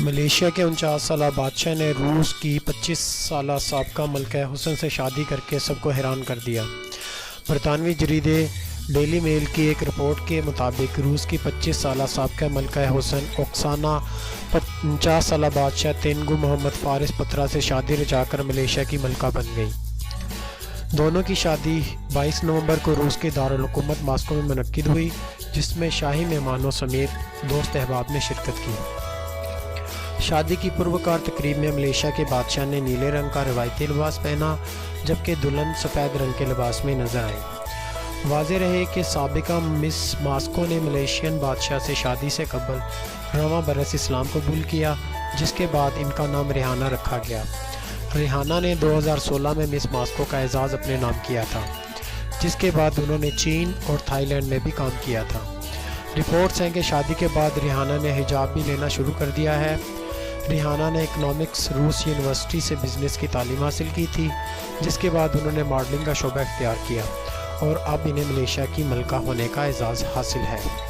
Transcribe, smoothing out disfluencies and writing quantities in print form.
Malaysia के 49 साला बादशाह ने रूस की 25 साला साबका मलका हुसन से शादी करके सबको हैरान कर दिया। बरतानवी जरीदे डेली मेल की एक रिपोर्ट के मुताबिक रूस की 25 साला साबका मलका हुसन ओक्साना 50 साला बादशाह तेंगु मोहम्मद फारिस पत्रा से शादी रचाकर मलेशिया की मलका बन गई। दोनों की शादी 22 नवंबर को रूस के दारुल हुकूमत मास्को में मुनक्किद हुई, जिसमें शाही मेहमानों समेत दोस्त अहबाब ने शिरकत की। शादी की पूर्वकार तकरीब में मलेशिया के बादशाह ने नीले रंग का रवायती लिबास पहना, जबकि दुल्हन सफ़ेद रंग के लिबास में नजर आई। वाज़ेह रहे कि साबिका मिस मास्को ने मलेशियन बादशाह से शादी से कबल रवां बरस इस्लाम कबूल किया, जिसके बाद इनका नाम रिहाना रखा गया। रिहाना ने 2016 में मिस मास्को का एजाज़ अपने नाम किया था, जिसके बाद उन्होंने चीन और थाईलैंड में भी काम किया था। रिपोर्ट्स हैं कि शादी के बाद रिहाना ने हिजाब भी लेना शुरू कर दिया है। रिहाना ने इकनॉमिक्स रूस यूनिवर्सिटी से बिज़नेस की तालीम हासिल की थी, जिसके बाद उन्होंने मॉडलिंग का शोबा इख्तियार किया और अब इन्हें मलेशिया की मलका होने का एजाज़ हासिल है।